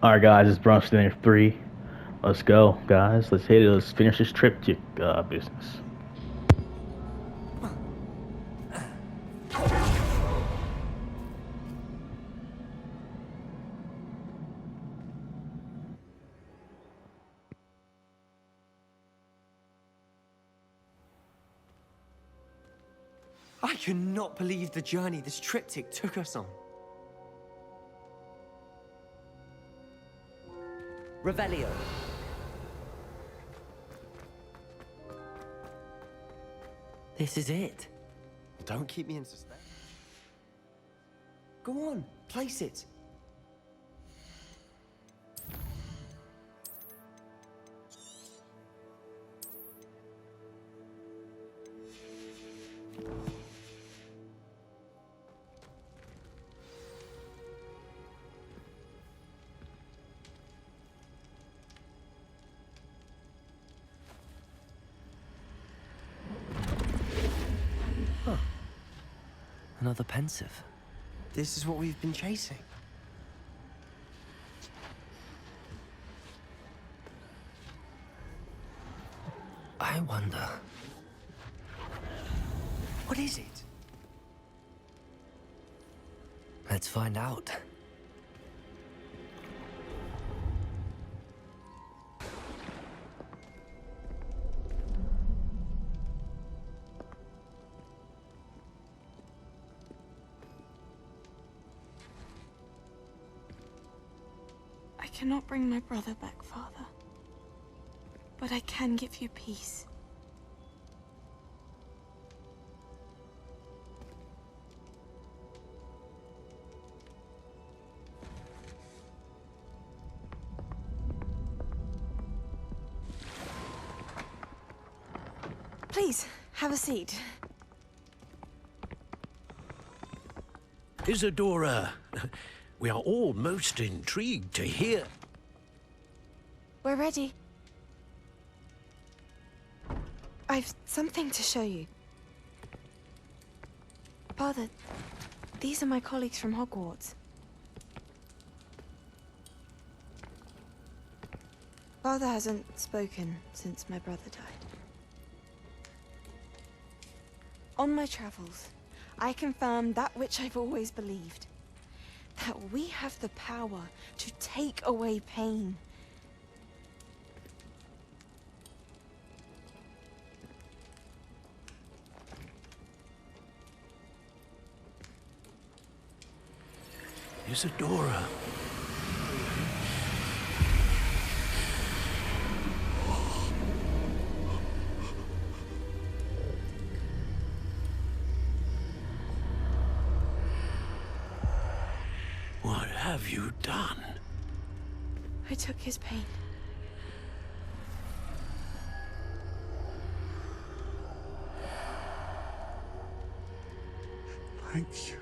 All right, guys, it's brunch dinner 3. Let's go, guys. Let's hit it. Let's finish this triptych business. I cannot believe the journey this triptych took us on. Revelio. This is it. Don't keep me in suspense. Go on, place it. Another pensive. This is what we've been chasing. I wonder... what is it? Let's find out. I cannot bring my brother back, Father. But I can give you peace. Please, have a seat. Isadora, we are all most intrigued to hear. We're ready. I've something to show you. Father, these are my colleagues from Hogwarts. Father hasn't spoken since my brother died. On my travels, I confirmed that which I've always believed. That we have the power to take away pain. Isadora. What have you done? I took his pain. Thank you.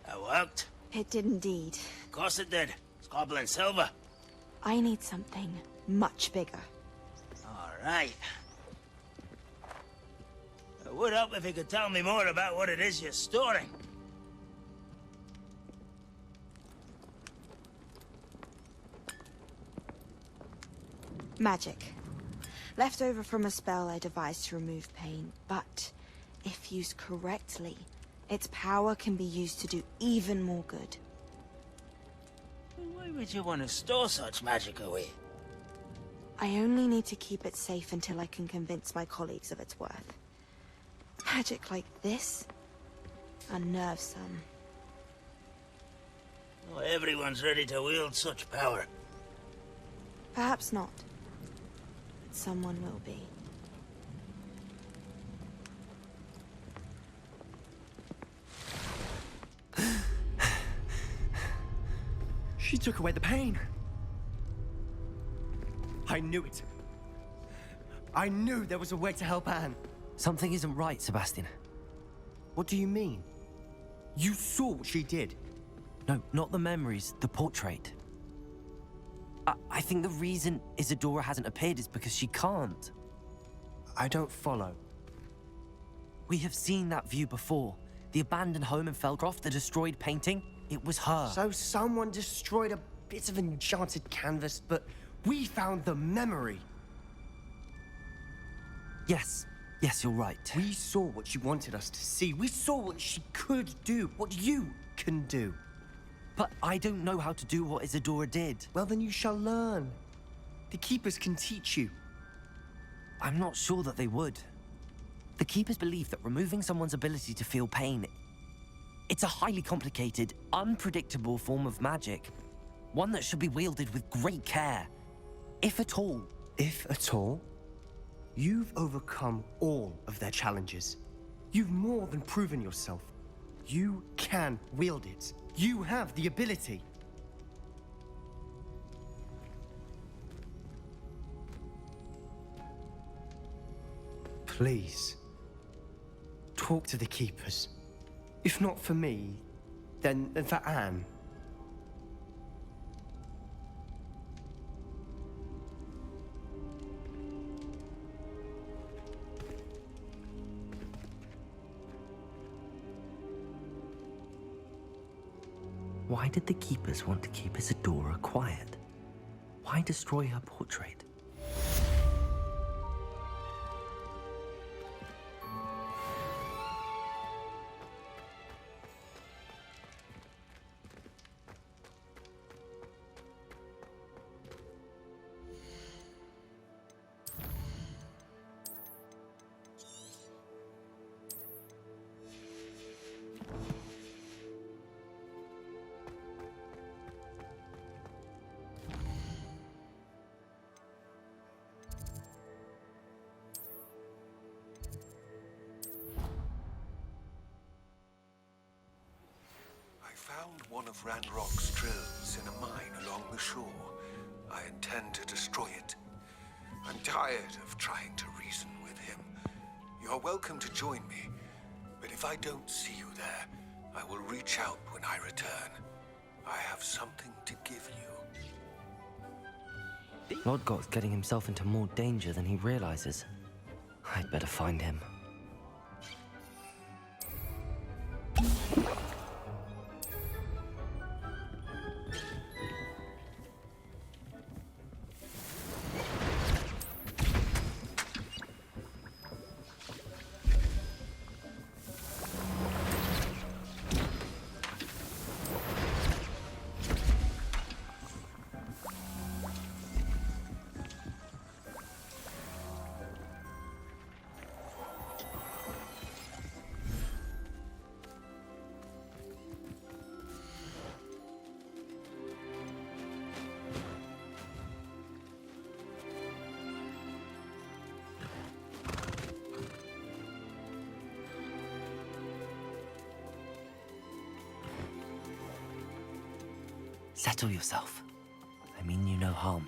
That worked? It did indeed. Of course it did. It's goblin silver. I need something much bigger. All right. It would help if you could tell me more about what it is you're storing. Magic. Left over from a spell I devised to remove pain, but if used correctly, its power can be used to do even more good. Why would you want to store such magic away? I only need to keep it safe until I can convince my colleagues of its worth. Magic like this unnerves some. Not everyone's ready to wield such power. Perhaps not. But someone will be. She took away the pain. I knew it. I knew there was a way to help Anne. Something isn't right, Sebastian. What do you mean? You saw what she did. No, not the memories, the portrait. I think the reason Isadora hasn't appeared is because she can't. I don't follow. We have seen that view before. The abandoned home in Felcroft, the destroyed painting. It was her. So someone destroyed a bit of enchanted canvas, but we found the memory. Yes, you're right. We saw what she wanted us to see. We saw what she could do, what you can do. But I don't know how to do what Isadora did. Well, then you shall learn. The Keepers can teach you. I'm not sure that they would. The Keepers believe that removing someone's ability to feel pain, it's a highly complicated, unpredictable form of magic. One that should be wielded with great care. If at all. If at all? You've overcome all of their challenges. You've more than proven yourself. You can wield it. You have the ability. Please, talk to the Keepers. If not for me, then for Anne. Why did the Keepers want to keep Isadora quiet? Why destroy her portrait? Found one of Ranrock's drills in a mine along the shore. I intend to destroy it. I'm tired of trying to reason with him. You're welcome to join me, but if I don't see you there, I will reach out when I return. I have something to give you. Lodgok's getting himself into more danger than he realizes. I'd better find him. Settle yourself. I mean you no harm.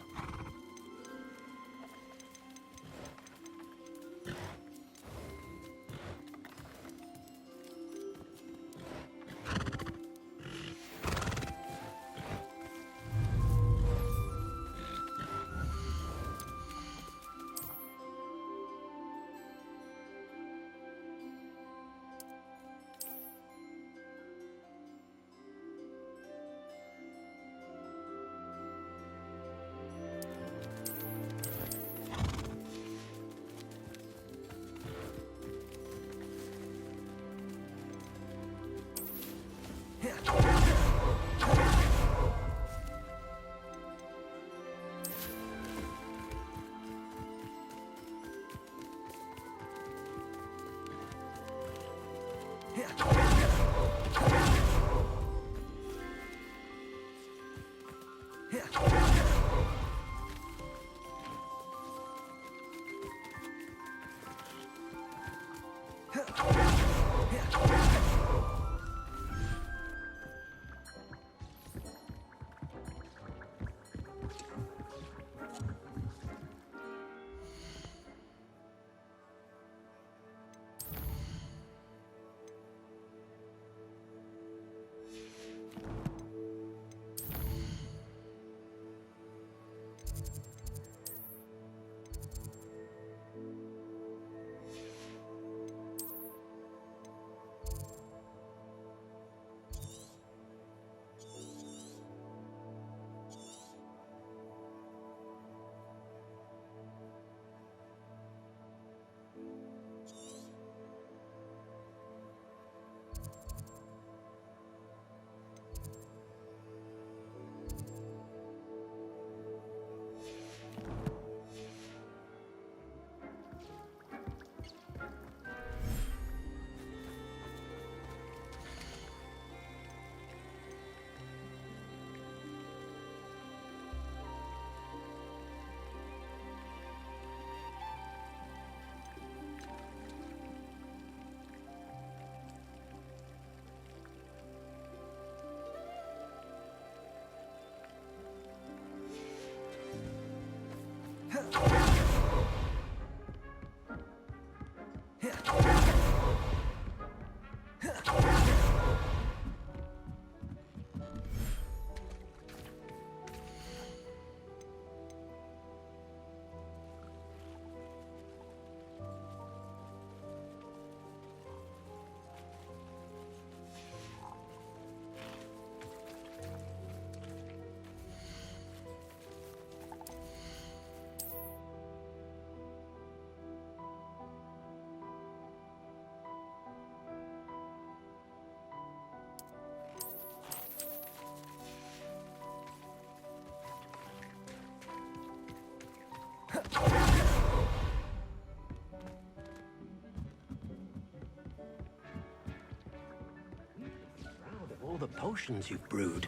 all the potions you've brewed.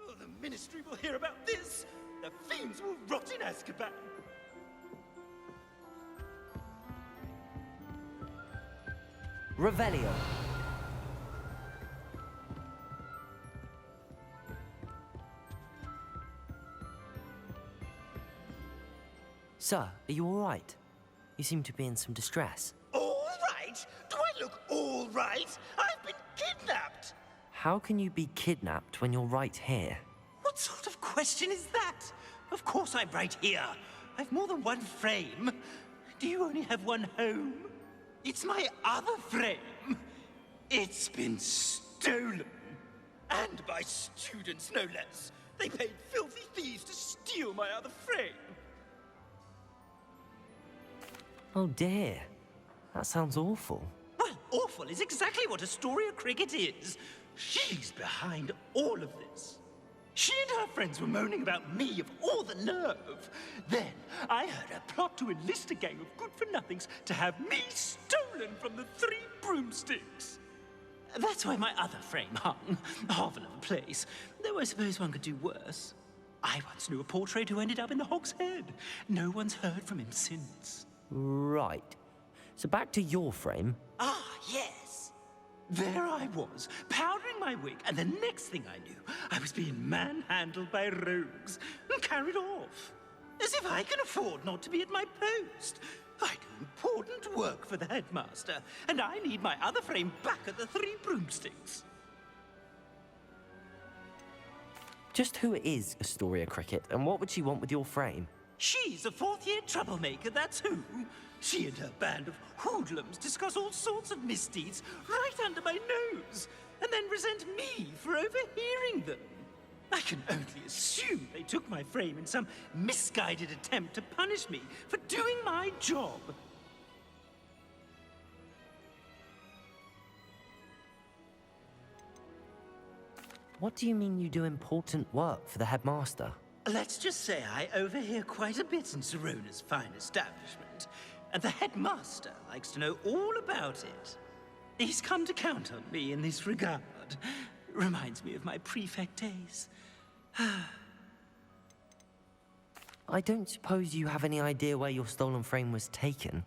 Oh, the Ministry will hear about this! The fiends will rot in Azkaban! Revelio. Sir, are you all right? You seem to be in some distress. All right? Do I look all right? I've been kidnapped! How can you be kidnapped when you're right here? What sort of question is that? Of course I'm right here. I've more than one frame. Do you only have one home? It's my other frame. It's been stolen. And by students, no less. They paid filthy thieves to steal my other frame. Oh dear. That sounds awful. Well, awful is exactly what Astoria Cricket is. She's behind all of this. She and her friends were moaning about me, of all the nerve. Then I heard her plot to enlist a gang of good-for-nothings to have me stolen from the Three Broomsticks. That's why my other frame hung. Marvel of a place. Though I suppose one could do worse. I once knew a portrait who ended up in the Hog's Head. No one's heard from him since. Right. So back to your frame. Ah, yes. There I was, powdering my wig, and the next thing I knew, I was being manhandled by rogues and carried off. As if I can afford not to be at my post. I do important work for the headmaster, and I need my other frame back at the Three Broomsticks. Just who is Astoria Cricket, and what would she want with your frame? She's a fourth-year troublemaker, that's who. She and her band of hoodlums discuss all sorts of misdeeds right under my nose, and then resent me for overhearing them. I can only assume they took my frame in some misguided attempt to punish me for doing my job. What do you mean you do important work for the headmaster? Let's just say I overhear quite a bit in Serona's fine establishment, and the headmaster likes to know all about it. He's come to count on me in this regard. Reminds me of my prefect days. I don't suppose you have any idea where your stolen frame was taken.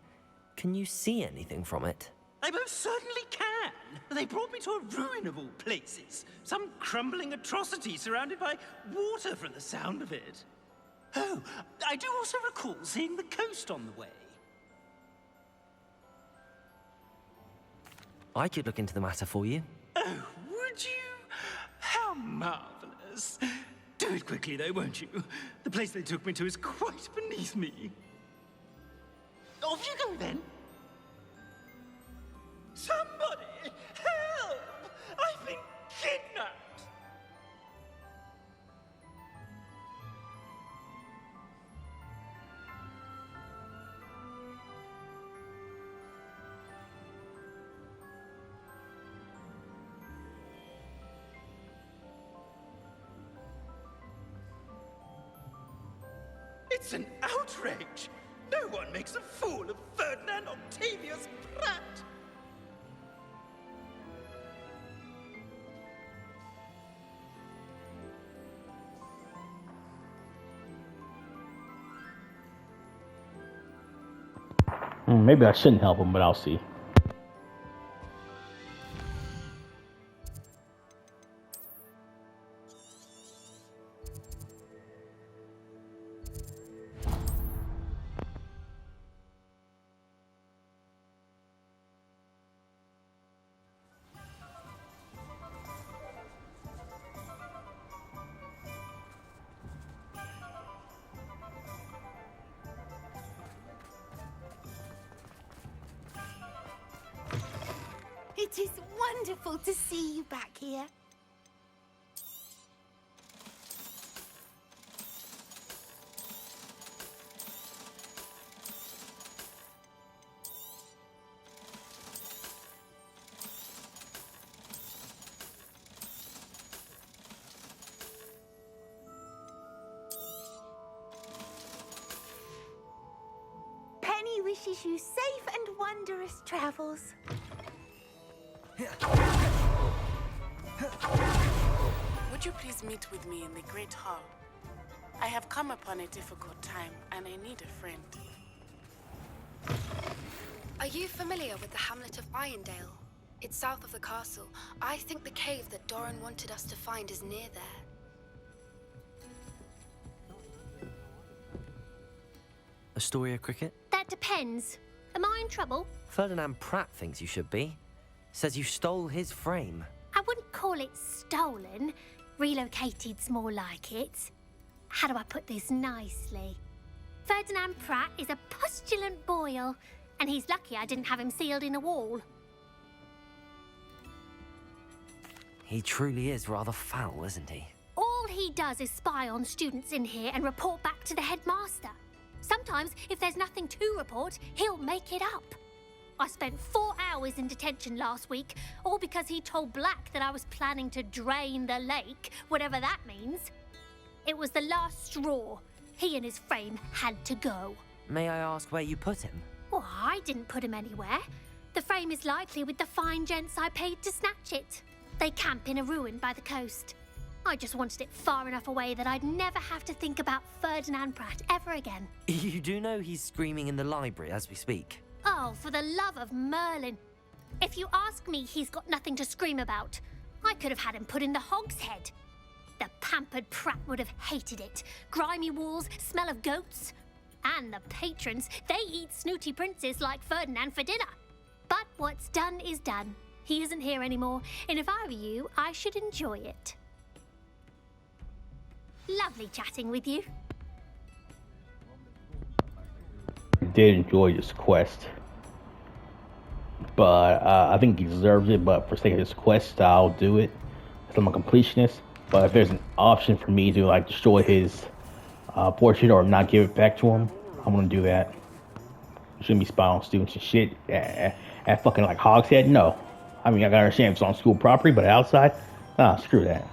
Can you see anything from it? I most certainly can. They brought me to a ruin of all places. Some crumbling atrocity surrounded by water from the sound of it. Oh, I do also recall seeing the coast on the way. I could look into the matter for you. Oh, would you? How marvelous. Do it quickly, though, won't you? The place they took me to is quite beneath me. Off you go, then. Somebody! Help! I've been kidnapped! It's an outrage! No one makes a fool of Ferdinand Octavius Pratt! Maybe I shouldn't help him, but I'll see. It is wonderful to see you back here. wishes you safe and wondrous travels. Would you please meet with me in the Great Hall? I have come upon a difficult time, and I need a friend. Are you familiar with the hamlet of Irondale? It's south of the castle. I think the cave that Doran wanted us to find is near there. Astoria Cricket? That depends. Am I in trouble? Ferdinand Pratt thinks you should be. Says you stole his frame. I wouldn't call it stolen. Relocated's more like it. How do I put this nicely? Ferdinand Pratt is a postulant boil, and he's lucky I didn't have him sealed in a wall. He truly is rather foul, isn't he? All he does is spy on students in here and report back to the headmaster. Sometimes, if there's nothing to report, he'll make it up. I spent 4 hours in detention last week, all because he told Black that I was planning to drain the lake, whatever that means. It was the last straw. He and his frame had to go. May I ask where you put him? Well, I didn't put him anywhere. The frame is likely with the fine gents I paid to snatch it. They camp in a ruin by the coast. I just wanted it far enough away that I'd never have to think about Ferdinand Pratt ever again. You do know he's screaming in the library as we speak. Oh, for the love of Merlin. If you ask me, he's got nothing to scream about. I could have had him put in the Hogshead. The pampered Pratt would have hated it. Grimy walls, smell of goats. And the patrons, they eat snooty princes like Ferdinand for dinner. But what's done is done. He isn't here anymore, and if I were you, I should enjoy it. Lovely chatting with you. I did enjoy this quest, but I think he deserves it. But for sake of this quest, I'll do it. Because I'm a completionist. But if there's an option for me to like destroy his portrait or not give it back to him, I'm gonna do that. You shouldn't be spying on students and shit at fucking like Hogshead. No, I mean I gotta understand if it's on school property, but outside, screw that.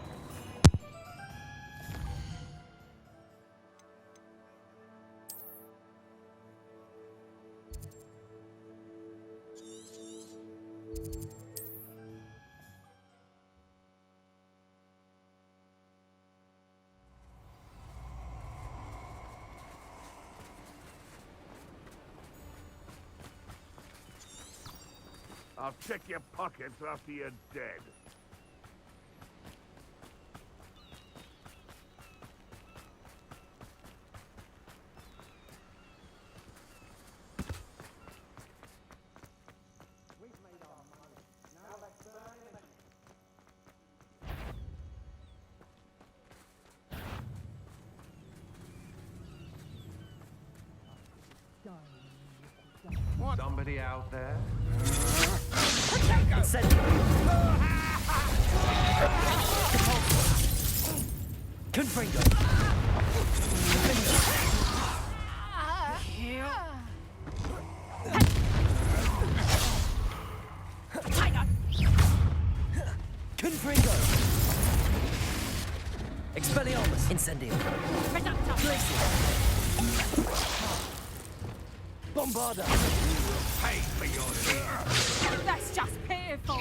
I'll check your pockets after you're dead. Somebody out there? Confringo. Confringo. Expelliarmus. Incendio. Bombarda. Pay for your sin. That's just pitiful.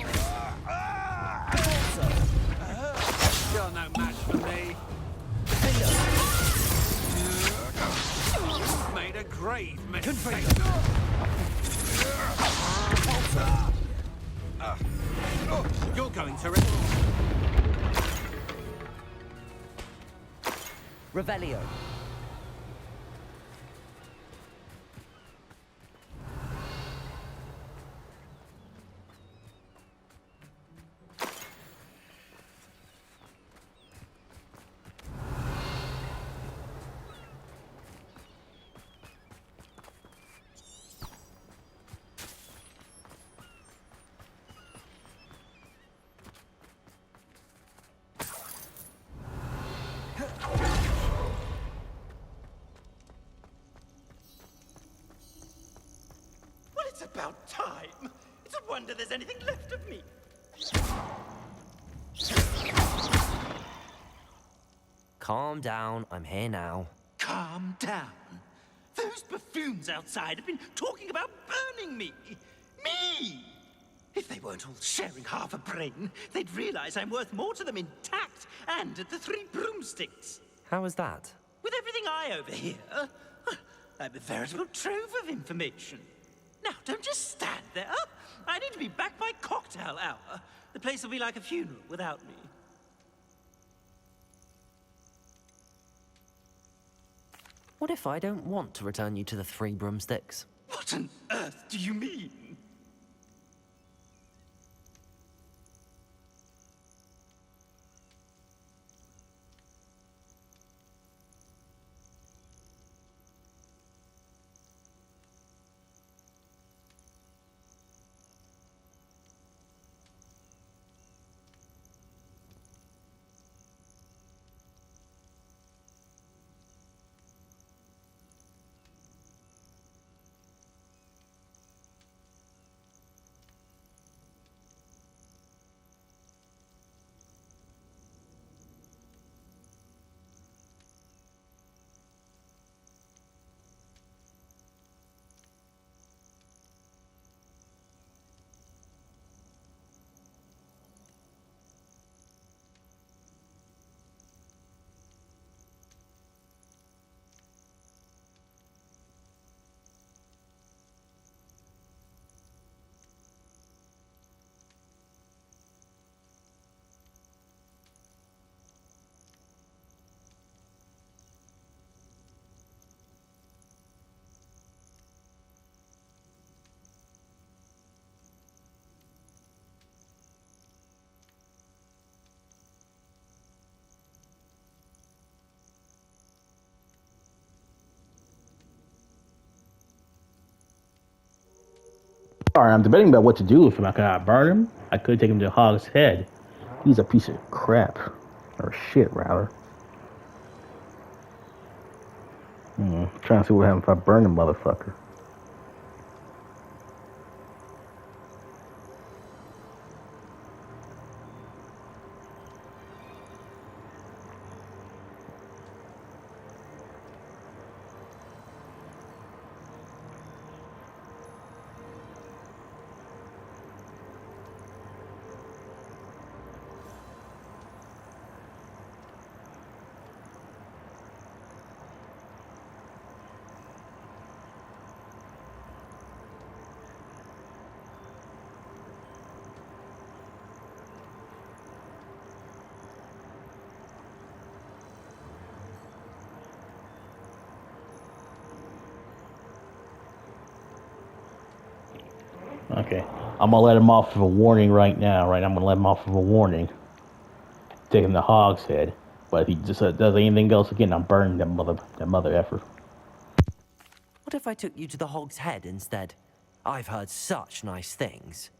You're no match for me. Made a grave mistake. You're going to Revelio. It's about time. It's a wonder there's anything left of me. Calm down, I'm here now. Calm down. Those buffoons outside have been talking about burning me. Me! If they weren't all sharing half a brain, they'd realize I'm worth more to them intact and at the Three Broomsticks. How was that? With everything I overhear, I'm a veritable trove of information. Now, don't just stand there. I need to be back by cocktail hour. The place will be like a funeral without me. What if I don't want to return you to the Three Broomsticks? What on earth do you mean? Alright, I'm debating about what to do with him. I could burn him. I could take him to Hog's Head. He's a piece of crap. Or shit, rather. Trying to see what happens if I burn the motherfucker. Okay, I'm gonna let him off of a warning right now, right? I'm gonna let him off of a warning. Take him to Hog's Head. But if he just does anything else again, I'm burning that mother effer. What if I took you to the Hog's Head instead? I've heard such nice things.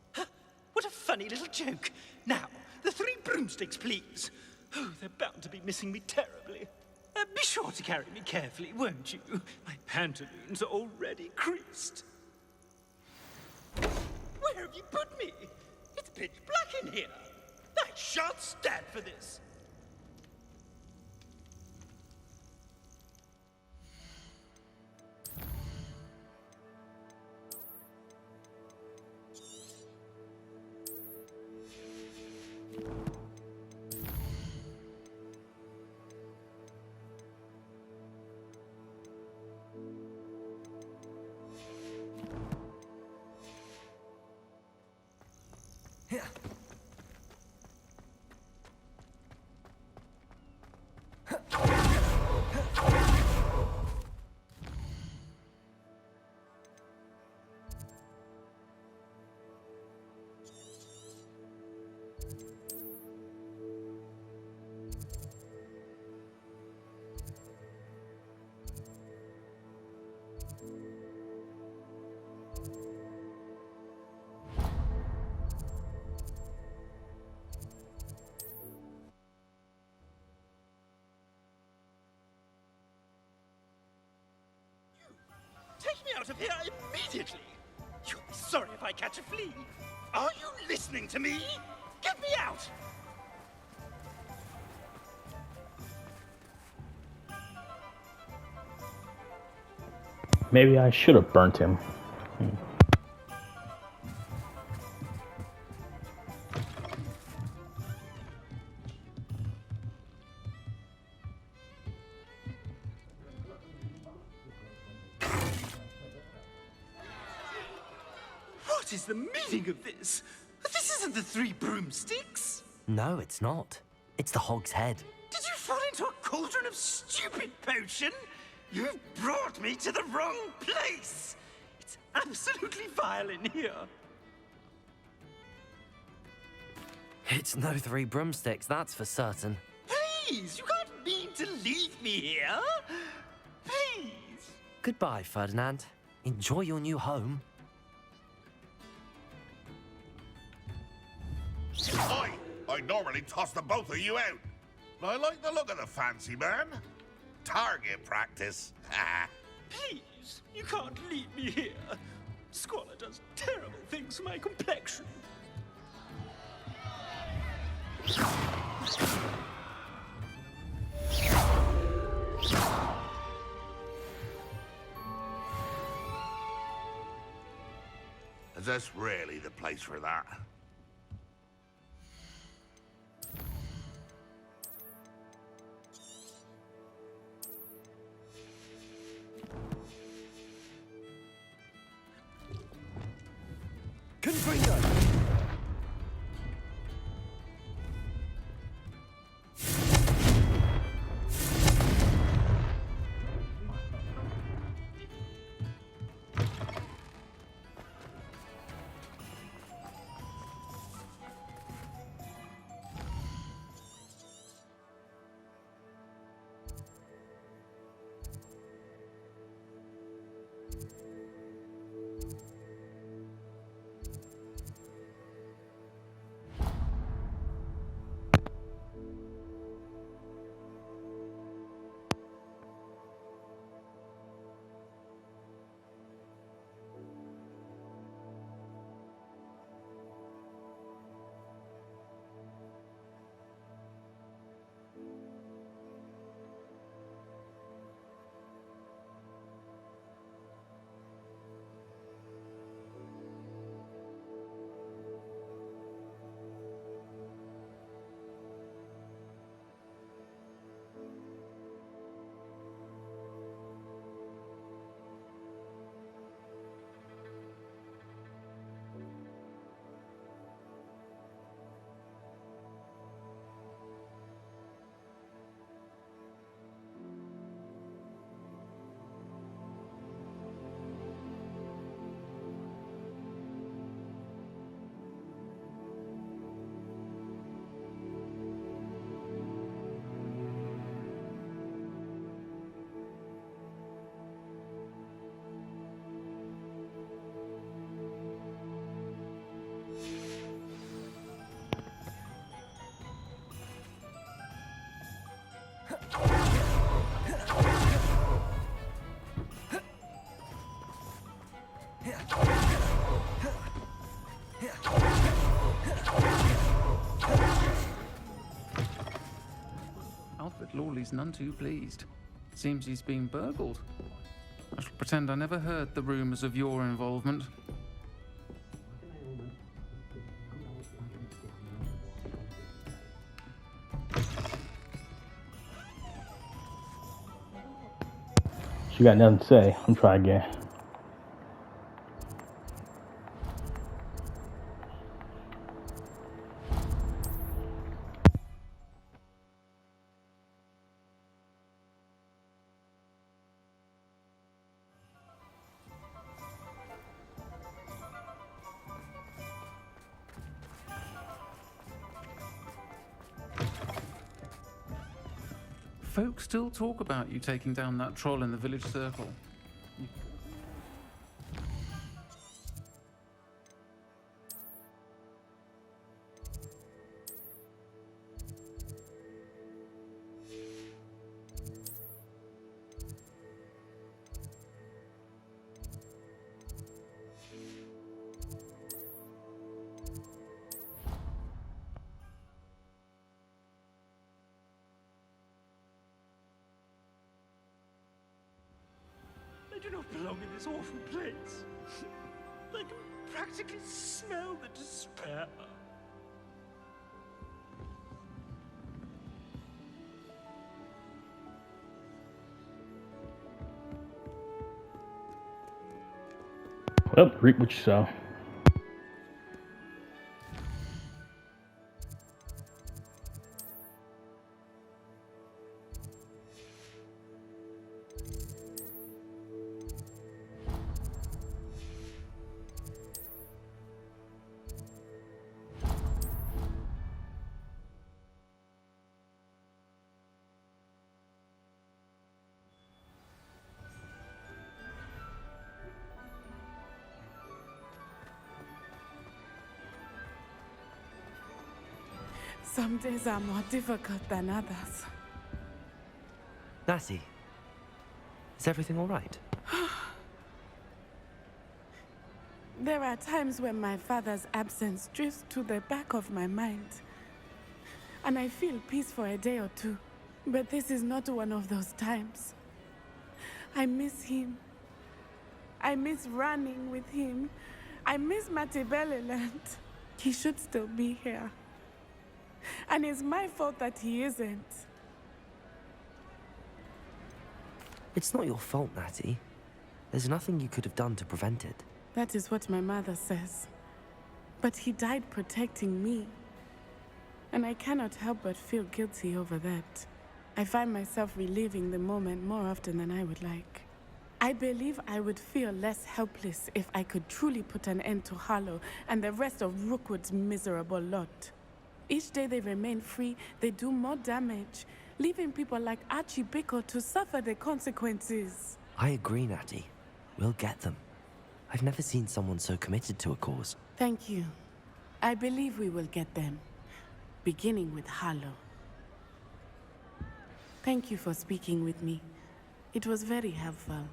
What a funny little joke. Now, the Three Broomsticks, please. Oh, they're bound to be missing me terribly. Be sure to carry me carefully, won't you? My pantaloons are already creased. Where have you put me? It's pitch black in here. I shan't stand for this. Take me out of here immediately! You'll be sorry if I catch a flea. Are you listening to me? Get me out! Maybe I should have burnt him. What is the meaning of this? This isn't the Three Broomsticks. No, it's not. It's the Hog's Head. Did you fall into a cauldron of stupid potion? You've brought me to the wrong place. It's absolutely vile in here. It's no Three Broomsticks, that's for certain. Please, you can't mean to leave me here. Please. Goodbye, Ferdinand. Enjoy your new home. I normally toss the both of you out. I like the look of the fancy man. Target practice. Please, you can't leave me here. Squalor does terrible things to my complexion. Is this really the place for that? Lawley's none too pleased. Seems he's been burgled. I shall pretend I never heard the rumours of your involvement. She got nothing to say. I'm trying again. Folk still talk about you taking down that troll in the village circle. do not belong in this awful place. I can practically smell the despair. Well, reap what you sow. Some days are more difficult than others. Natty, is everything all right? There are times when my father's absence drifts to the back of my mind. And I feel peace for a day or two. But this is not one of those times. I miss him. I miss running with him. I miss Mattibeleland. He should still be here. And it's my fault that he isn't. It's not your fault, Natty. There's nothing you could have done to prevent it. That is what my mother says. But he died protecting me. And I cannot help but feel guilty over that. I find myself reliving the moment more often than I would like. I believe I would feel less helpless if I could truly put an end to Harlow and the rest of Rookwood's miserable lot. Each day they remain free, they do more damage, leaving people like Archie Bickle to suffer the consequences. I agree, Natty. We'll get them. I've never seen someone so committed to a cause. Thank you. I believe we will get them, beginning with Harlow. Thank you for speaking with me. It was very helpful.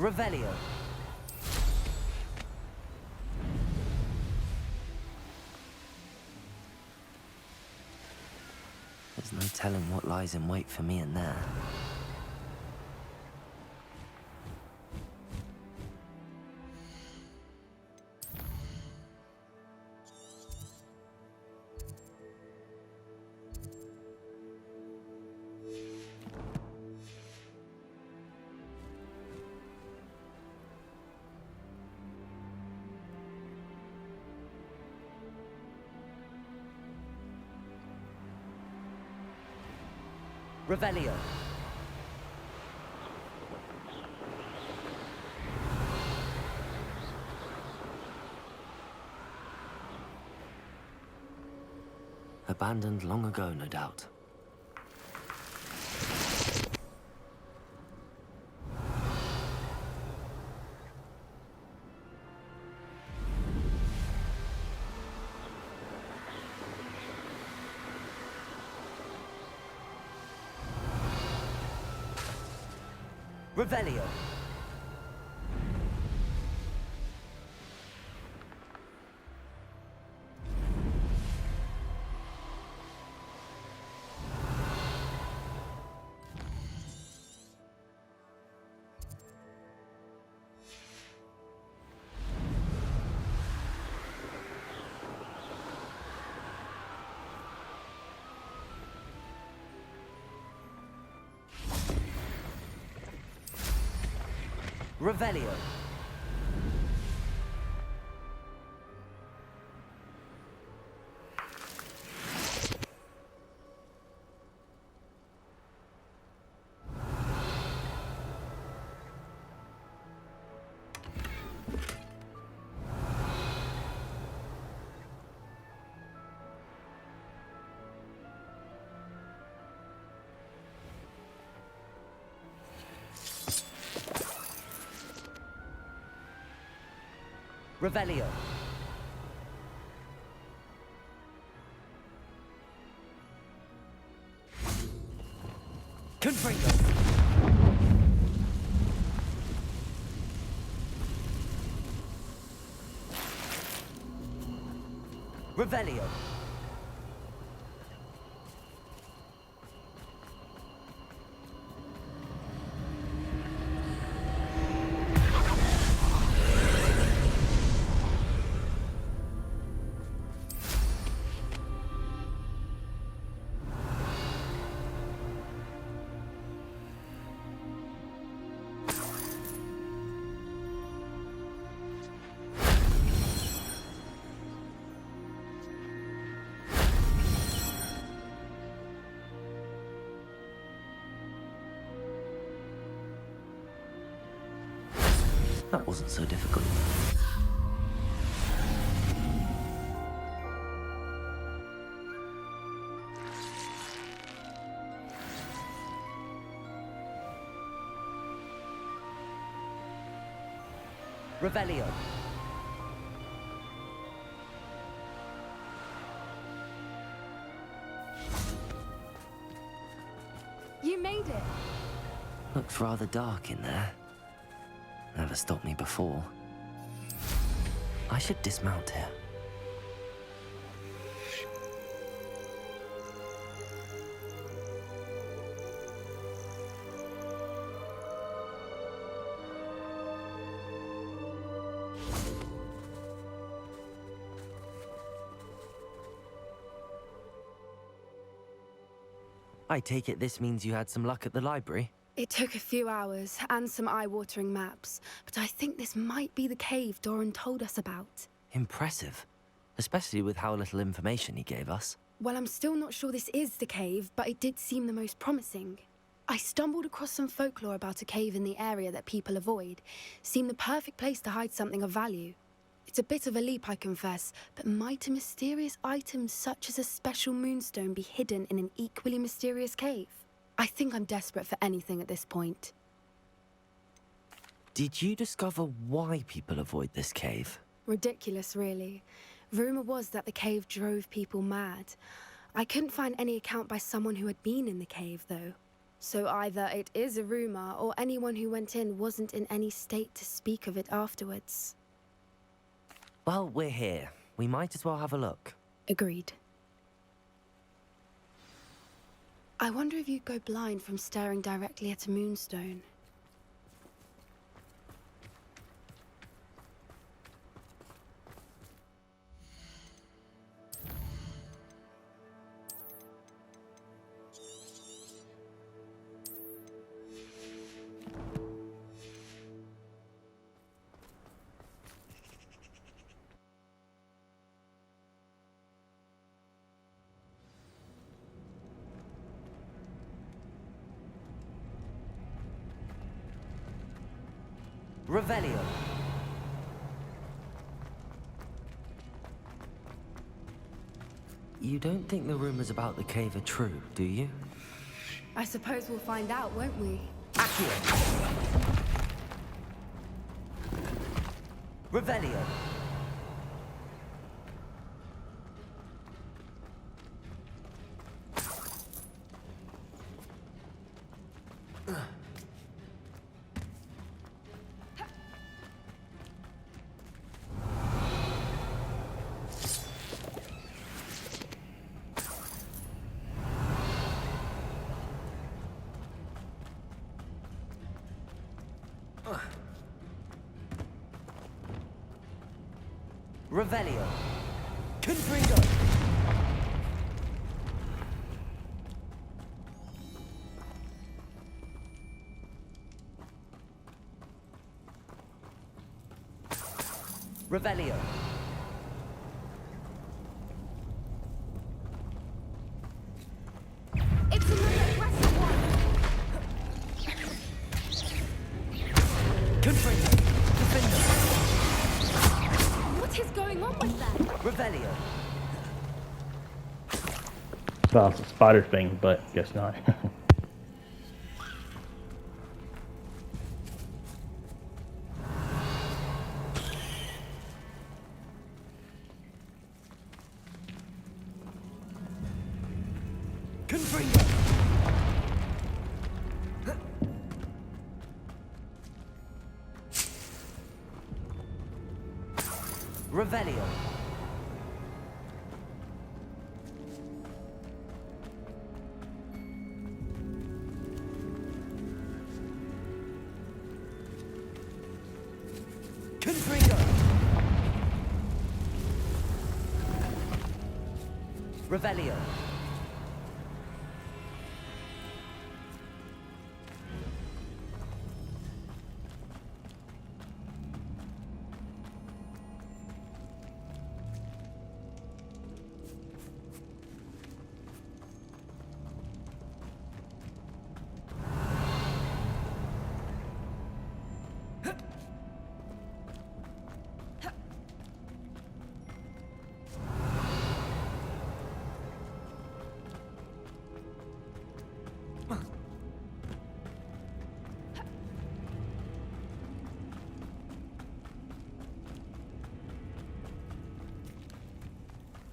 Revelio. There's no telling what lies in wait for me in there. Revelio. Abandoned long ago, no doubt. Revelio. Revelio. Revelio. Confringo. Revelio. That wasn't so difficult. Revelio. You made it. Looks rather dark in there. Never stopped me before. I should dismount here. I take it this means you had some luck at the library? It took a few hours and some eye-watering maps, but I think this might be the cave Doran told us about. Impressive. Especially with how little information he gave us. Well, I'm still not sure this is the cave, but it did seem the most promising. I stumbled across some folklore about a cave in the area that people avoid. Seemed the perfect place to hide something of value. It's a bit of a leap, I confess, but might a mysterious item such as a special moonstone be hidden in an equally mysterious cave? I think I'm desperate for anything at this point. Did you discover why people avoid this cave? Ridiculous, really. Rumor was that the cave drove people mad. I couldn't find any account by someone who had been in the cave, though. So either it is a rumor, or anyone who went in wasn't in any state to speak of it afterwards. Well, we're here. We might as well have a look. Agreed. I wonder if you'd go blind from staring directly at a moonstone. Revelio. You don't think the rumors about the cave are true, do you? I suppose we'll find out, won't we? Accio. Revelio. Revelio. Confringo. Revelio. It's another aggressive one. Confringo. Defender. What is going on with that? Revelio. Thought it's a spider thing, but guess not. Confringo. Revelio. Confringo. Revelio.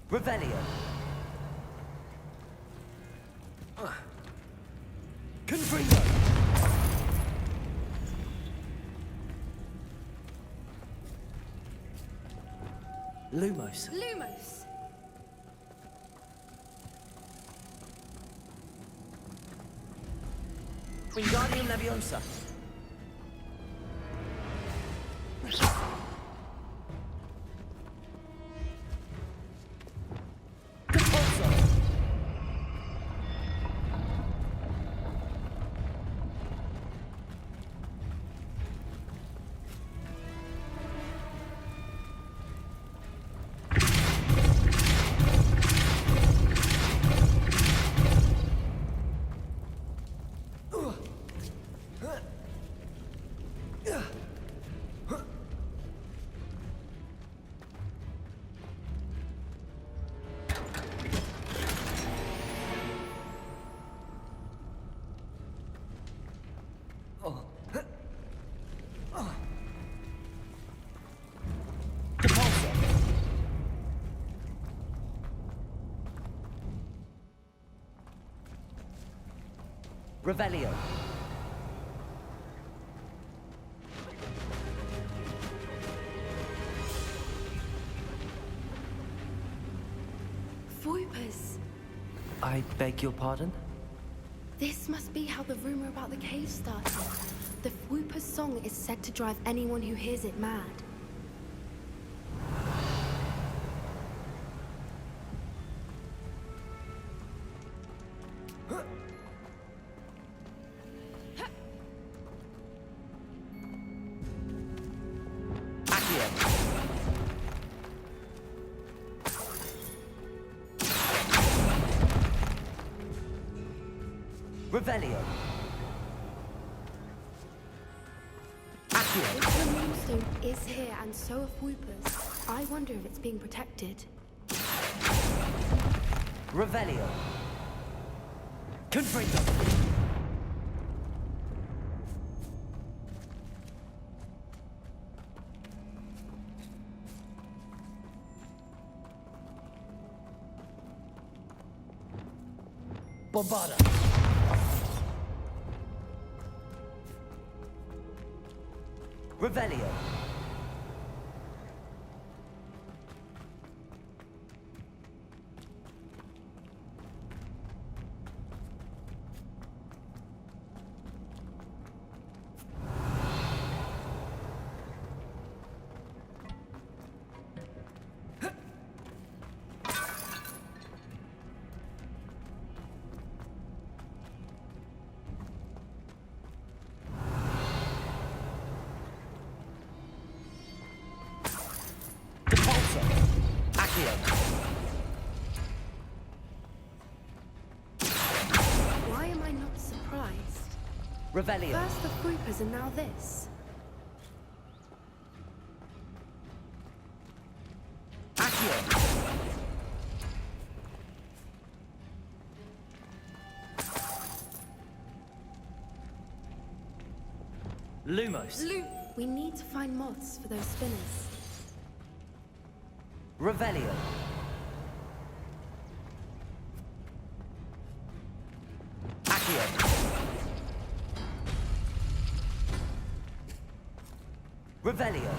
Revelio. Confringo. Lumos. Lumos. Wingardium Leviosa. Revelio. Voipers. I beg your pardon? This must be how the rumor about the cave started. The Whooper's song is said to drive anyone who hears it mad. Revelio. If the moonstone is here and so are Whoopers, I wonder if it's being protected. Revelio. Confringo. Bombarda. Revelio. Revelio. First the Fruipers and now this. Accio. Lumos. We need to find moths for those spinners. Revelio. Accio. Revelio.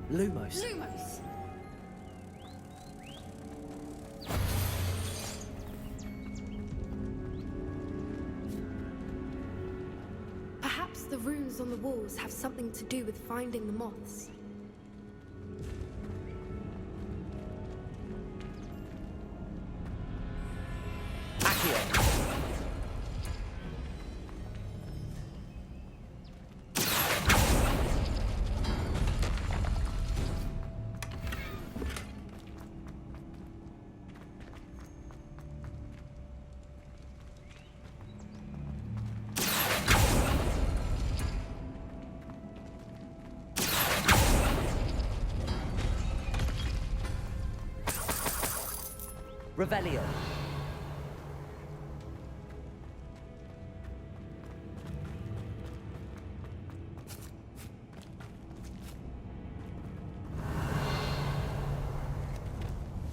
Lumos. Lumos! Perhaps the runes on the walls have something to do with finding the moths. Accio. Revelio.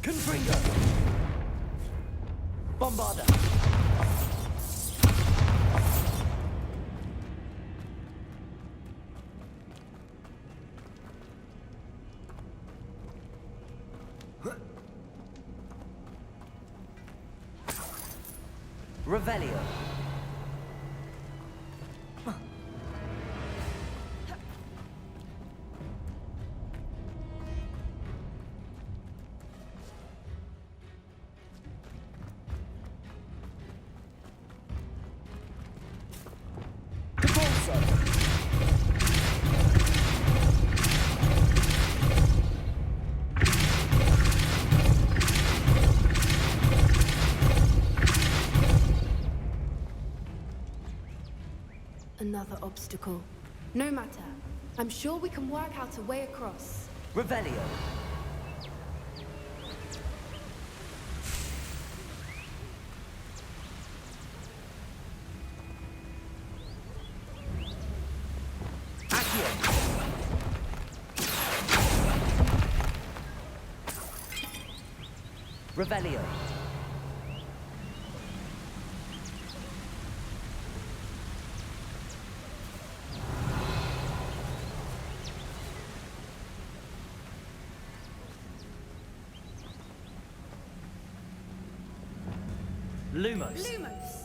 Confringo. Bombarda. Revelio. Another obstacle. No matter. I'm sure we can work out a way across. Revelio. Accio. Revelio. Lumos. Lumos!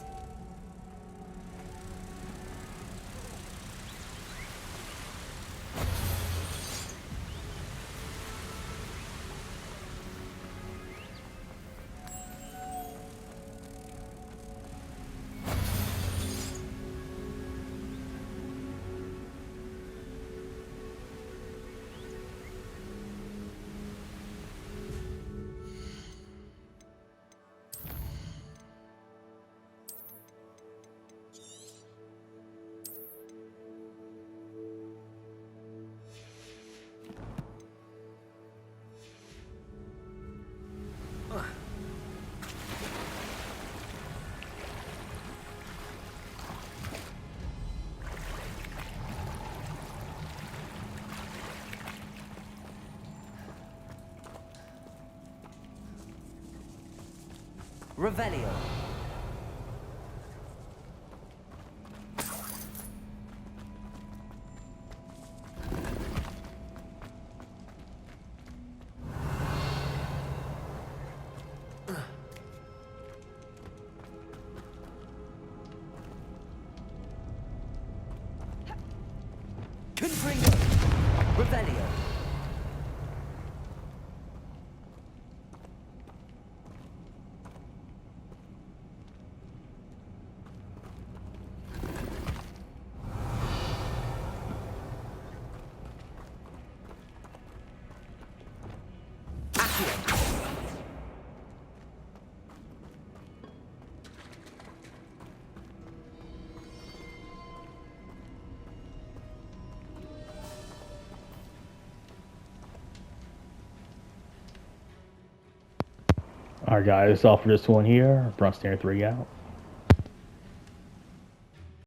Revelio. Confringo! Revelio! Alright guys, that's all for this one here. Bronze Standard 3 out.